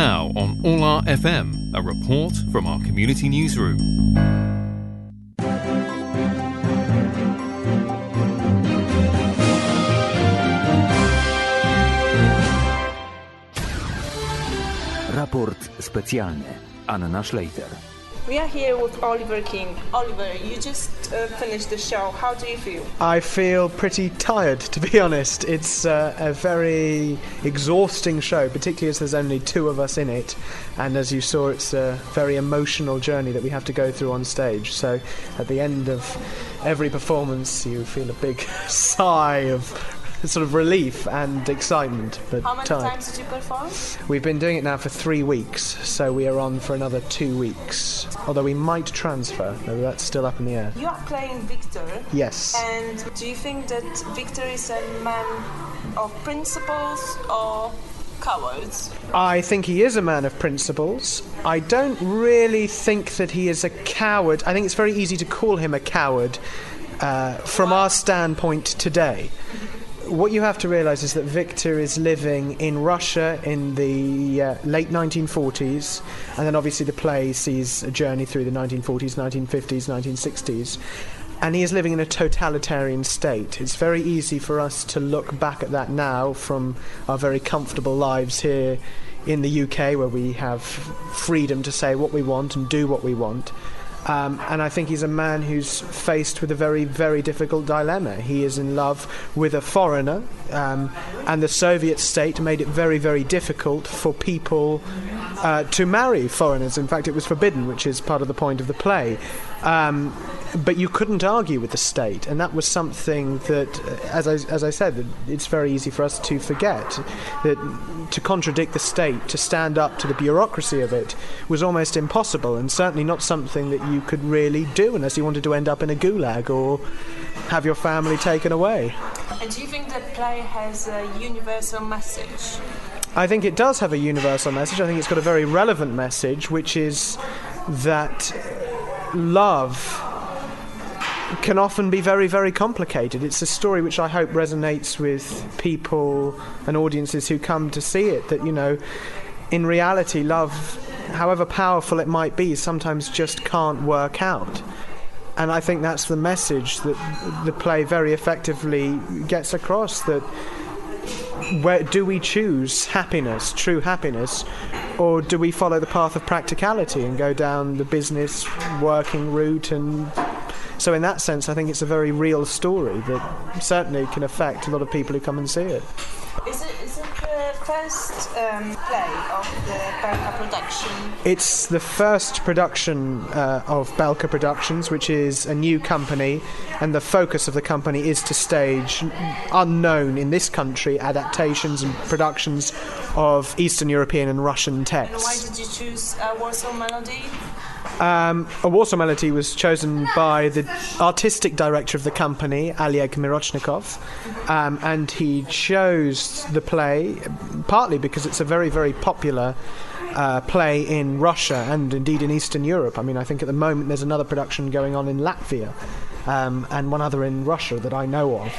Now on ORLAfm, a report from our community newsroom. Raport specjalny. Anna Szlejter. We are here with Oliver King. Oliver, you just finished the show. How do you feel? I feel pretty tired, to be honest. It's a very exhausting show, particularly as there's only two of us in it. And as you saw, it's a very emotional journey that we have to go through on stage. So at the end of every performance, you feel a big sigh of sort of relief and excitement. But how many times did you perform? We've been doing it now for 3 weeks, so we are on for another 2 weeks. Although we might transfer, though that's still up in the air. You are playing Victor. Yes. And do you think that Victor is a man of principles or cowards? I think he is a man of principles. I don't really think that he is a coward. I think it's very easy to call him a coward from our standpoint today. What you have to realise is that Victor is living in Russia in the late 1940s, and then obviously the play sees a journey through the 1940s, 1950s, 1960s, and he is living in a totalitarian state. It's very easy for us to look back at that now from our very comfortable lives here in the UK, where we have freedom to say what we want and do what we want. And I think he's a man who's faced with a very, very difficult dilemma. He is in love with a foreigner, and the Soviet state made it very, very difficult for people to marry foreigners. In fact, it was forbidden, which is part of the point of the play. But you couldn't argue with the state, and that was something that, as I said, it's very easy for us to forget, that to contradict the state, to stand up to the bureaucracy of it, was almost impossible, and certainly not something that you could really do unless you wanted to end up in a gulag or have your family taken away. And do you think that play has a universal message? I think it does have a universal message. I think it's got a very relevant message, which is that love can often be very, very complicated. It's a story which I hope resonates with people and audiences who come to see it, that, you know, in reality, love, however powerful it might be, sometimes just can't work out. And I think that's the message that the play very effectively gets across, that where do we choose happiness, true happiness, or do we follow the path of practicality and go down the business working route? And so in that sense, I think it's a very real story that certainly can affect a lot of people who come and see it. Is it the first play of the Belka production? It's the first production of Belka Productions, which is a new company, and the focus of the company is to stage unknown in this country adaptations and productions of Eastern European and Russian texts. And why did you choose Warsaw Melody? A Warsaw Melody was chosen by the artistic director of the company, Oleg Mirochnikov, and he chose the play partly because it's a very, very popular play in Russia and indeed in Eastern Europe. I mean, I think at the moment there's another production going on in Latvia and one other in Russia that I know of.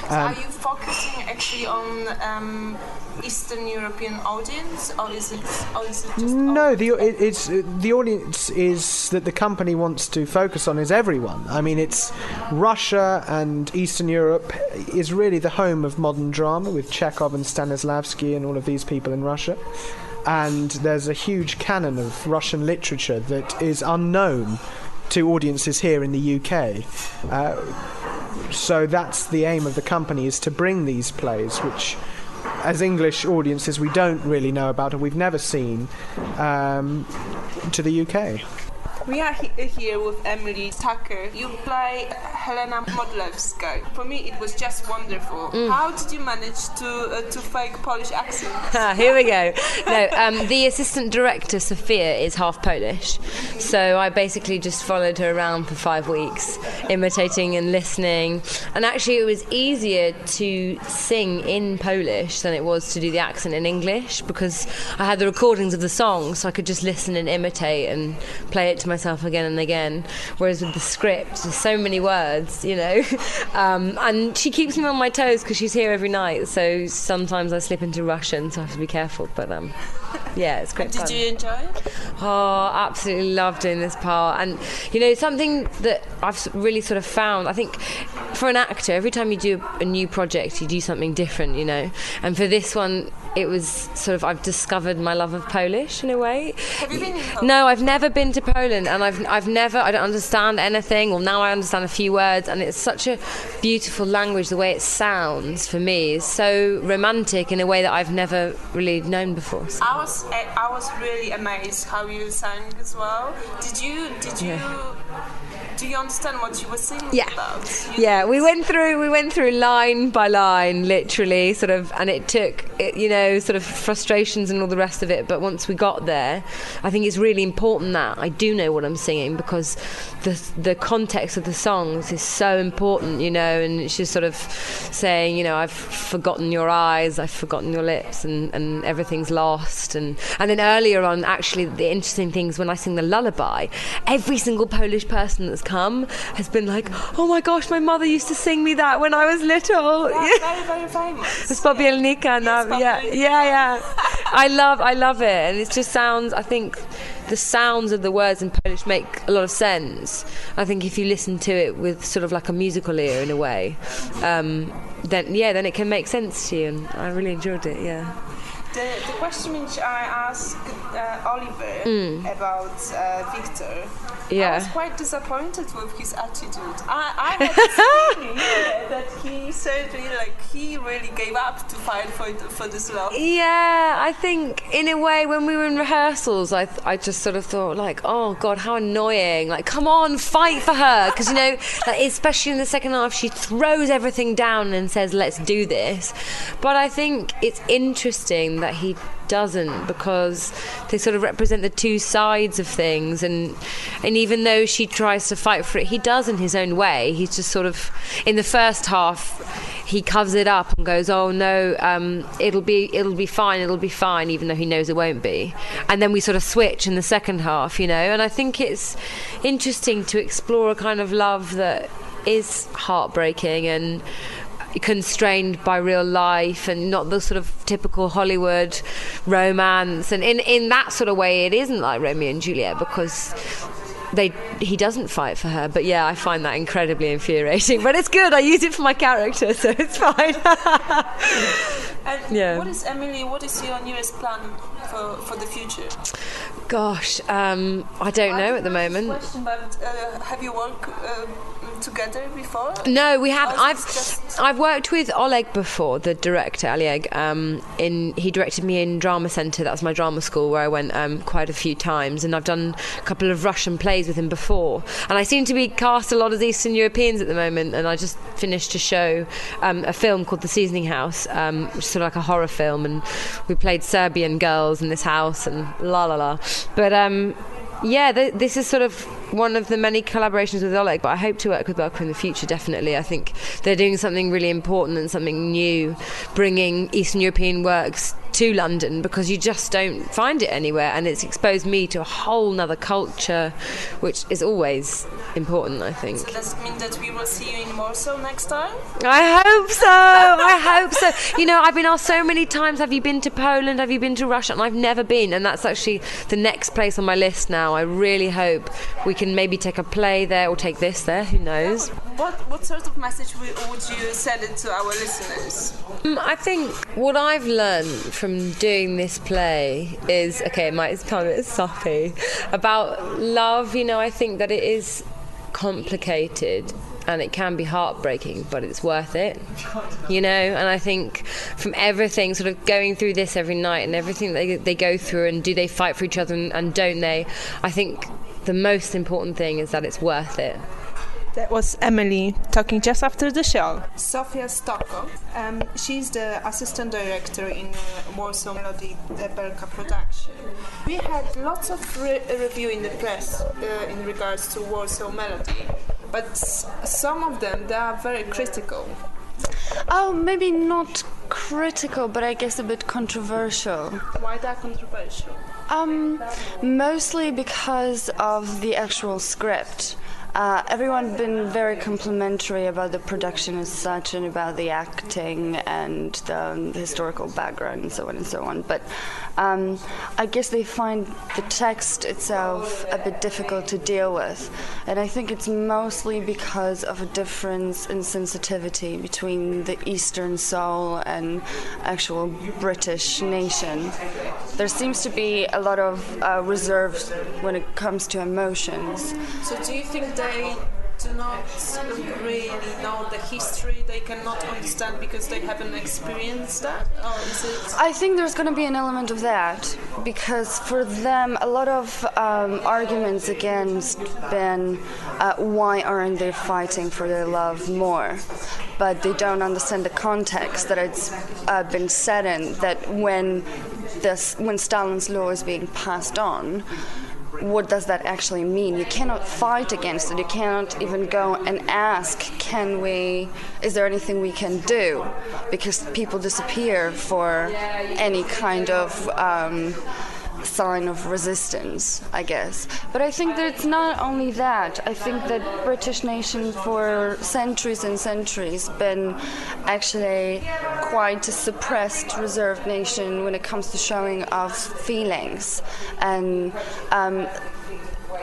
So are you focusing actually on Eastern European audience, or is it just... No, the audience is that the company wants to focus on is everyone. I mean, it's Russia and Eastern Europe is really the home of modern drama, with Chekhov and Stanislavski and all of these people in Russia. And there's a huge canon of Russian literature that is unknown to audiences here in the UK. So that's the aim of the company, is to bring these plays, which as English audiences we don't really know about and we've never seen, to the UK. We are here with Emily Tucker. You play Helena Modlewska. For me, it was just wonderful. How did you manage to fake Polish accent? Here we go. No, the assistant director, Sophia, is half Polish. So I basically just followed her around for 5 weeks, imitating and listening. And actually, it was easier to sing in Polish than it was to do the accent in English, because I had the recordings of the songs, so I could just listen and imitate and play it to myself again and again. Whereas with the script, there's so many words words, you know. And she keeps me on my toes because she's here every night, so sometimes I slip into Russian, so I have to be careful. But yeah, it's great fun. Did you enjoy it? Oh, absolutely love doing this part. And, you know, something that I've really sort of found, I think for an actor, every time you do a new project, you do something different, you know. And for this one, it was sort of, I've discovered my love of Polish in a way. Have you been in Poland? No, I've never been to Poland, and I've never, I don't understand anything. Well, now I understand a few words, and it's such a beautiful language. The way it sounds for me is so romantic in a way that I've never really known before. I was really amazed how you sang as well. Did you do you understand what you were singing about? Yeah, we went through line by line, literally, sort of, and it took, you know, sort of frustrations and all the rest of it. But once we got there, I think it's really important that I do know what I'm singing, because the context of the songs is so important, you know. And it's just sort of saying, you know, I've forgotten your eyes, I've forgotten your lips, and everything's lost. And then earlier on, actually, the interesting thing is when I sing the lullaby, every single Polish person that's come has been like, oh my gosh, my mother used to sing me that when I was little. That's very, very famous. It's Popielnika now. Yeah. I love it, and it just sounds, I think the sounds of the words in Polish make a lot of sense. I think if you listen to it with sort of like a musical ear in a way, then it can make sense to you, and I really enjoyed it. Yeah. The question which I asked Oliver about Victor, I was quite disappointed with his attitude. I had this feeling that he certainly, he really gave up to fight for this love. Yeah, I think in a way when we were in rehearsals, I just sort of thought oh God, how annoying! Come on, fight for her, because you know, especially in the second half, she throws everything down and says, "Let's do this." But I think it's interesting that he doesn't, because they sort of represent the two sides of things, and even though she tries to fight for it, he does in his own way. He's just sort of, in the first half, he covers it up and goes, oh no, it'll be fine, even though he knows it won't be. And then we sort of switch in the second half, you know. And I think it's interesting to explore a kind of love that is heartbreaking and constrained by real life, and not the sort of typical Hollywood romance. And in that sort of way, it isn't like Romeo and Juliet, because he doesn't fight for her. But yeah, I find that incredibly infuriating. But it's good. I use it for my character, so it's fine. And what is your newest plan for the future? Gosh, I don't know at the moment. Question, but have you worked together before? No, we have. I've worked with Oleg before, the director Oleg. He directed me in Drama Centre. That's my drama school where I went quite a few times, and I've done a couple of Russian plays with him before. And I seem to be cast a lot as Eastern Europeans at the moment. And I just finished a show, a film called The Seasoning House, which is sort of like a horror film, and we played Serbian girls in this house and la la la. But this is sort of one of the many collaborations with Oleg, but I hope to work with Belka in the future, definitely. I think they're doing something really important and something new, bringing Eastern European works to London, because you just don't find it anywhere, and it's exposed me to a whole nother culture, which is always important, I think. So does it mean that we will see you in Warsaw next time? I hope so. You know, I've been asked so many times, have you been to Poland, have you been to Russia, and I've never been, and that's actually the next place on my list now. I really hope we can maybe take a play there, or take this there, who knows. What sort of message would you send it to our listeners? I think what I've learned from doing this play is, it might sound a bit soppy, about love. You know, I think that it is complicated and it can be heartbreaking, but it's worth it, you know. And I think from everything, sort of going through this every night and everything they go through, and do they fight for each other and don't they, I think the most important thing is that it's worth it. That was Emily talking just after the show. Sofia Stoko, she's the assistant director in Warsaw Melody, the Belka production. We had lots of review in the press in regards to Warsaw Melody, but some of them, they are very critical. Oh, maybe not critical, but I guess a bit controversial. Why that controversial? Mostly because of the actual script. everyone been very complimentary about the production as such and about the acting and the historical background and so on and so on. But I guess they find the text itself a bit difficult to deal with. And I think it's mostly because of a difference in sensitivity between the Eastern soul and actual British nation. There seems to be a lot of reserves when it comes to emotions. So do you think they do not really know the history, they cannot understand because they haven't experienced that? Or is it... I think there's going to be an element of that, because for them a lot of arguments against Ben, why aren't they fighting for their love more? But they don't understand the context that it's been said in, that when Stalin's law is being passed on, what does that actually mean? You cannot fight against it. You cannot even go and ask, is there anything we can do? Because people disappear for any kind of sign of resistance, I guess. But I think that it's not only that. I think that British nation for centuries and centuries been actually quite a suppressed, reserved nation when it comes to showing of feelings. And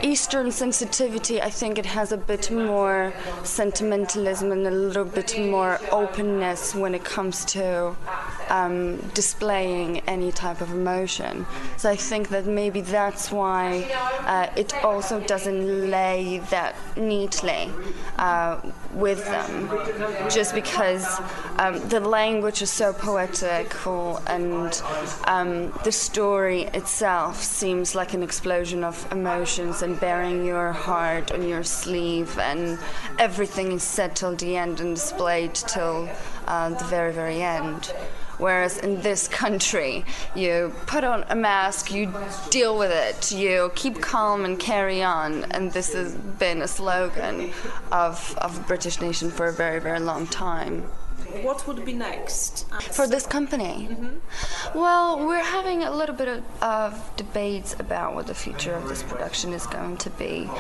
Eastern sensitivity, I think it has a bit more sentimentalism and a little bit more openness when it comes to displaying any type of emotion. So I think that maybe that's why it also doesn't lay that neatly with them, just because the language is so poetical and the story itself seems like an explosion of emotions and bearing your heart on your sleeve, and everything is said till the end and displayed till the very, very end. Whereas in this country, you put on a mask, you deal with it, you keep calm and carry on. And this has been a slogan of the British nation for a very, very long time. What would be next? For this company? Mm-hmm. Well, we're having a little bit of debates about what the future of this production is going to be.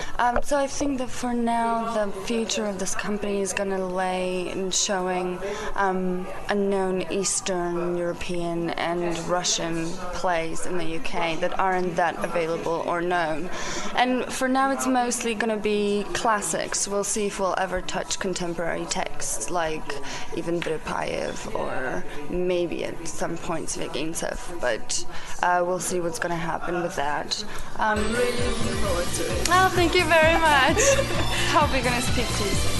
So I think that for now, the future of this company is going to lay in showing unknown Eastern European and Russian plays in the UK that aren't that available or known. And for now, it's mostly going to be classics. We'll see if we'll ever touch contemporary texts like even Vypayev or maybe at some point Zvegintsev, but we'll see what's going to happen with that. I'm really looking forward to it. Oh, thank you very much. Hope we're going to speak to you soon.